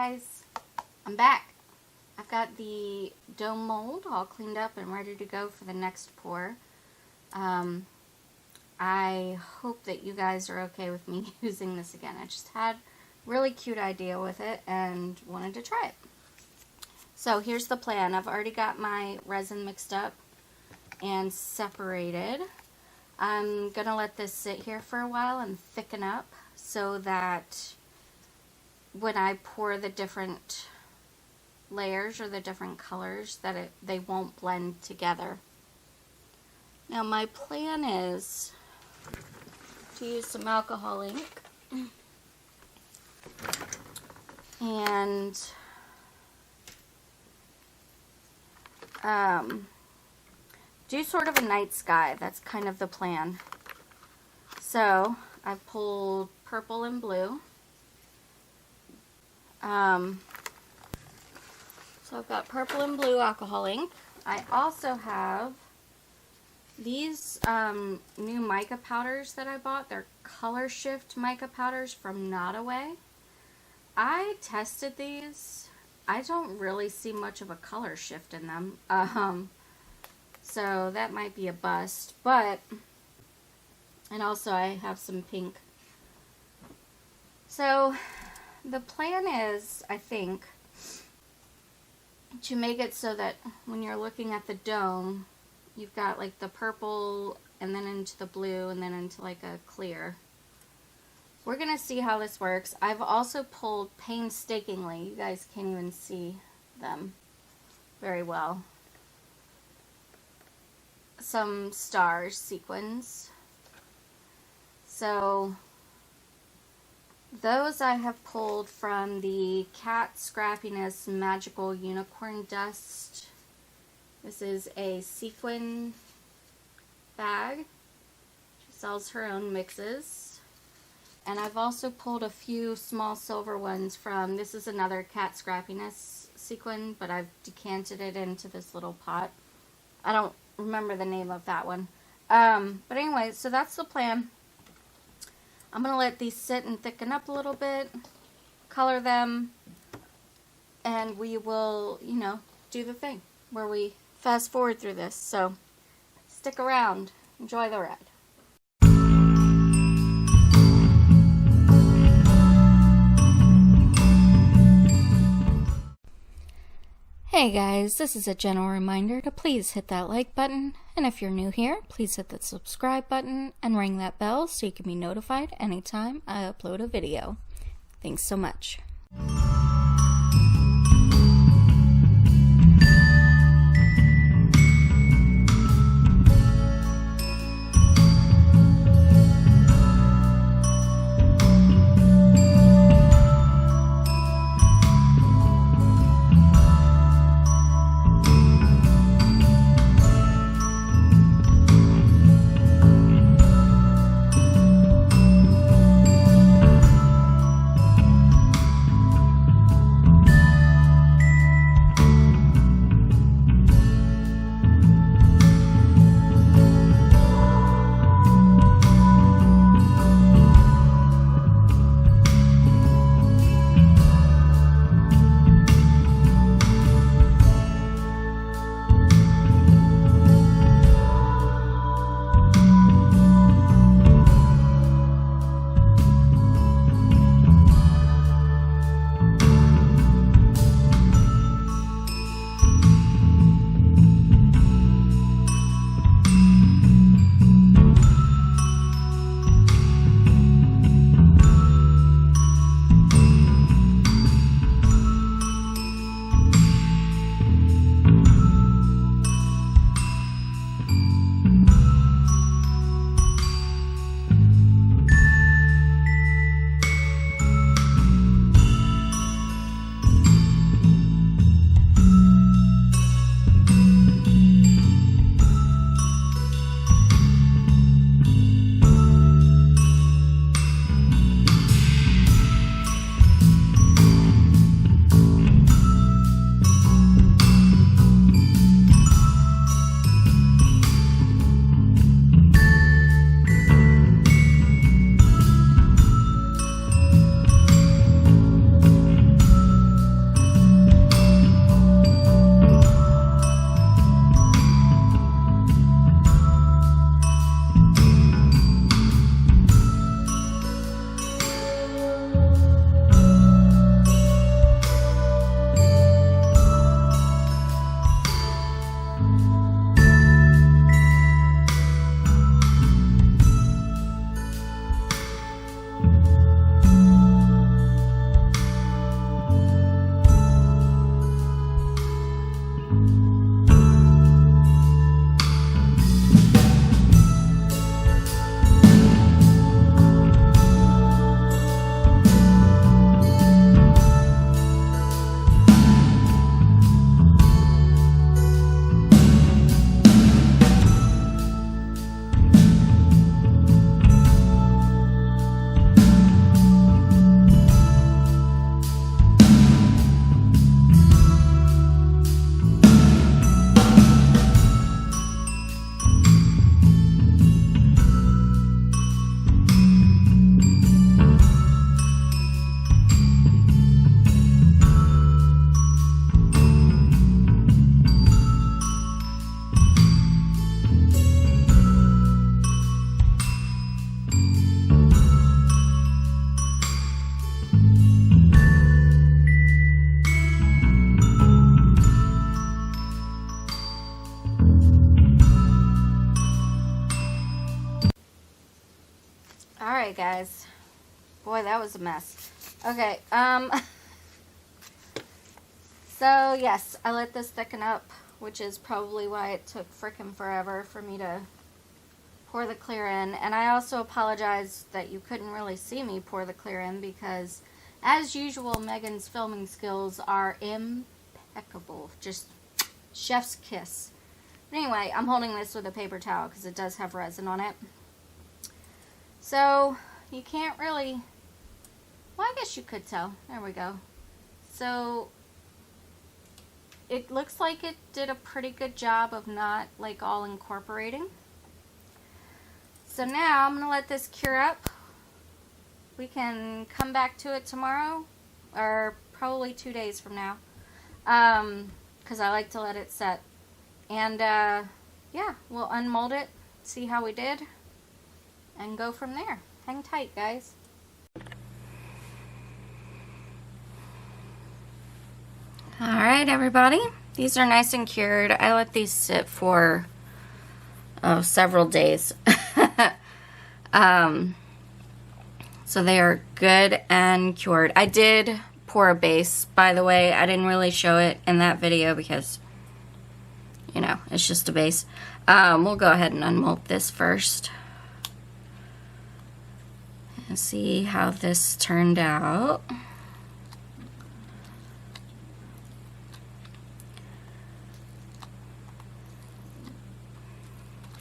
guys, I'm back. I've got the dome mold all cleaned up and ready to go for the next pour. I hope that you guys are okay with me using this again. I just had a really cute idea with it and wanted to try it. So here's the plan. I've already got my resin mixed up and separated. I'm gonna let this sit here for a while and thicken up so that when I pour the different layers or the different colors that they won't blend together. Now my plan is to use some alcohol ink and do sort of a night sky. That's kind of the plan. So I've pulled purple and blue. So I've got purple and blue alcohol ink. I also have these new mica powders that I bought. They're Color Shift mica powders from Notaway. I tested these. I don't really see much of a color shift in them. So that might be a bust. But, and also I have some pink. So the plan is, I think, to make it so that when you're looking at the dome, you've got like the purple and then into the blue and then into like a clear. We're going to see how this works. I've also pulled painstakingly, you guys can't even see them very well, some stars sequins. So those I have pulled from the Cat Scrappiness Magical Unicorn Dust. This is a sequin bag. She sells her own mixes. And I've also pulled a few small silver ones from, this is another Cat Scrappiness sequin, but I've decanted it into this little pot. I don't remember the name of that one. But anyway, so that's the plan. I'm going to let these sit and thicken up a little bit, color them, and we will, you know, do the thing where we fast forward through this. So stick around. Enjoy the ride. Hey guys, this is a gentle reminder to please hit that like button, and if you're new here, please hit the subscribe button and ring that bell so you can be notified anytime I upload a video. Thanks so much. Alright guys. Boy, that was a mess. Okay, so yes, I let this thicken up, which is probably why it took frickin' forever for me to pour the clear in. And I also apologize that you couldn't really see me pour the clear in because, as usual, Megan's filming skills are impeccable. Just chef's kiss. Anyway, I'm holding this with a paper towel because it does have resin on it. So, you can't really... Well, I guess you could tell. There we go. So, it looks like it did a pretty good job of not, like, all incorporating. So now, I'm going to let this cure up. We can come back to it tomorrow, or probably 2 days from now. Because I like to let it set. And, yeah, we'll unmold it, see how we did, and go from there. Hang tight, guys. Alright, everybody. These are nice and cured. I let these sit for several days. So they are good and cured. I did pour a base, by the way. I didn't really show it in that video because, you know, it's just a base. We'll go ahead and unmold this first. And see how this turned out.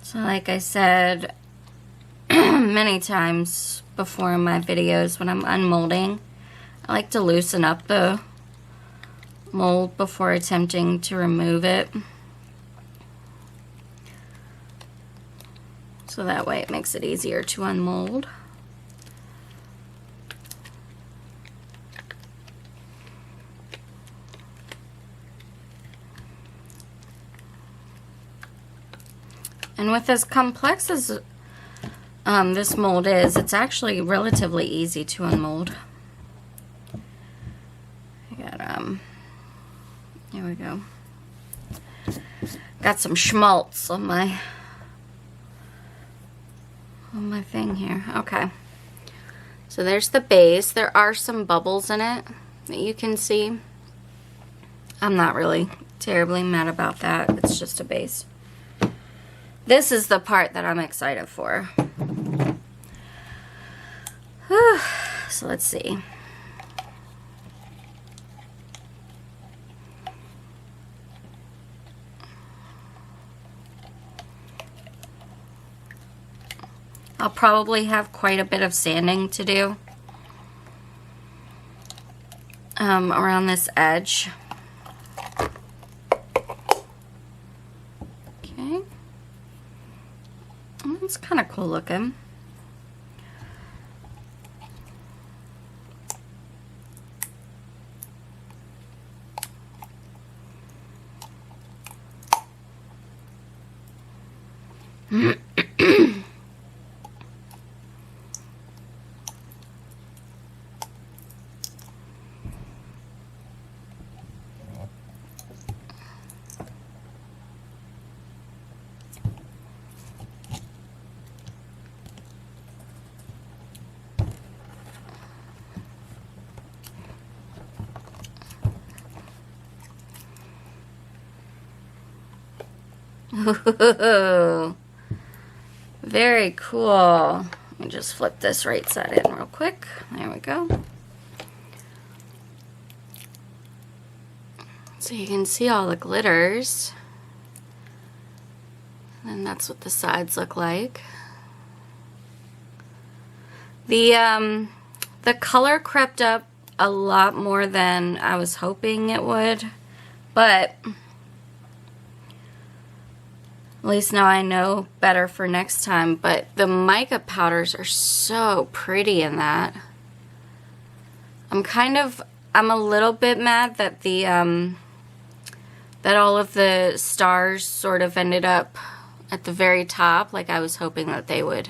So like I said many times before in my videos, when I'm unmolding, I like to loosen up the mold before attempting to remove it. So that way it makes it easier to unmold. And with as complex as this mold is, it's actually relatively easy to unmold. I got, here we go. Got some schmaltz on my thing here. Okay. So there's the base. There are some bubbles in it that you can see. I'm not really terribly mad about that. It's just a base. This is the part that I'm excited for. Whew. So let's see. I'll probably have quite a bit of sanding to do around this edge. Okay. It's kind of cool looking. Ooh, very cool. Let me just flip this right side in real quick. There we go. So you can see all the glitters. And that's what the sides look like. The color crept up a lot more than I was hoping it would, but at least now I know better for next time. But the mica powders are so pretty in that. I'm a little bit mad that the that all of the stars sort of ended up at the very top. Like I was hoping that they would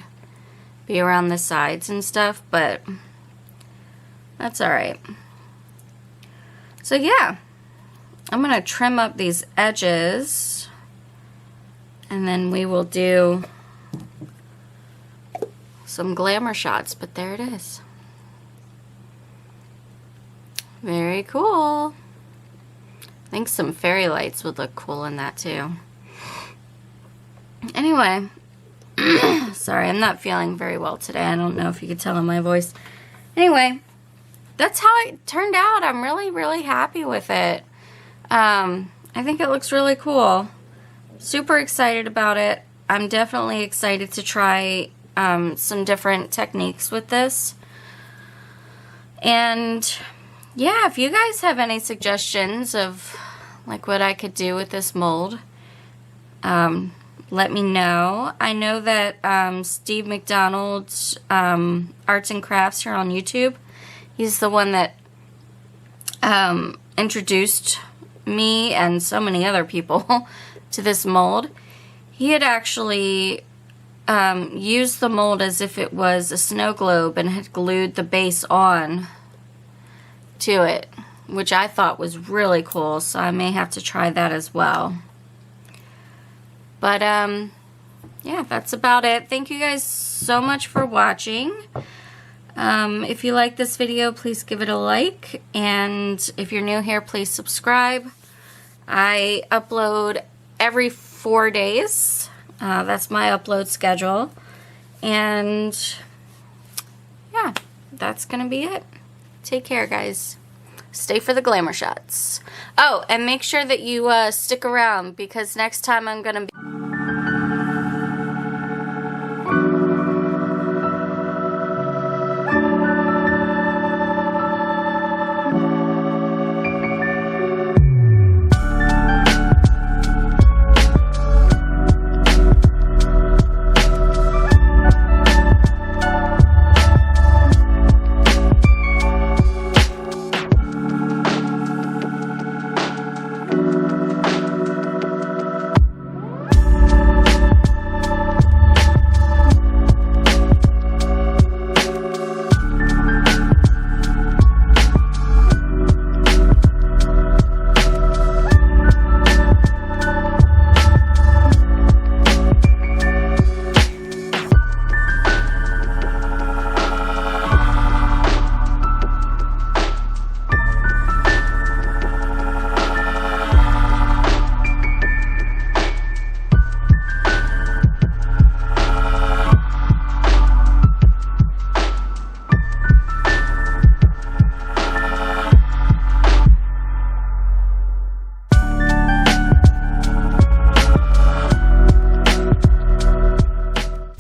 be around the sides and stuff, but that's alright. So yeah, I'm gonna trim up these edges, and then we will do some glamour shots, but there it is. Very cool. I think some fairy lights would look cool in that too. Anyway, sorry, I'm not feeling very well today. I don't know if you could tell in my voice. Anyway, that's how it turned out. I'm really, really happy with it. I think it looks really cool. Super excited about it. I'm definitely excited to try some different techniques with this. And yeah, if you guys have any suggestions of like what I could do with this mold, let me know. I know that Steve McDonald's Arts and Crafts here on YouTube, he's the one that introduced me and so many other people to this mold. He had actually used the mold as if it was a snow globe and had glued the base on to it, which I thought was really cool, so I may have to try that as well. But yeah, that's about it. Thank you guys so much for watching. If you like this video, please give it a like, and if you're new here, please subscribe. I upload every 4 days. That's my upload schedule. And yeah, that's gonna be it. Take care, guys. Stay for the glamour shots. Oh, and make sure that you stick around, because next time I'm gonna be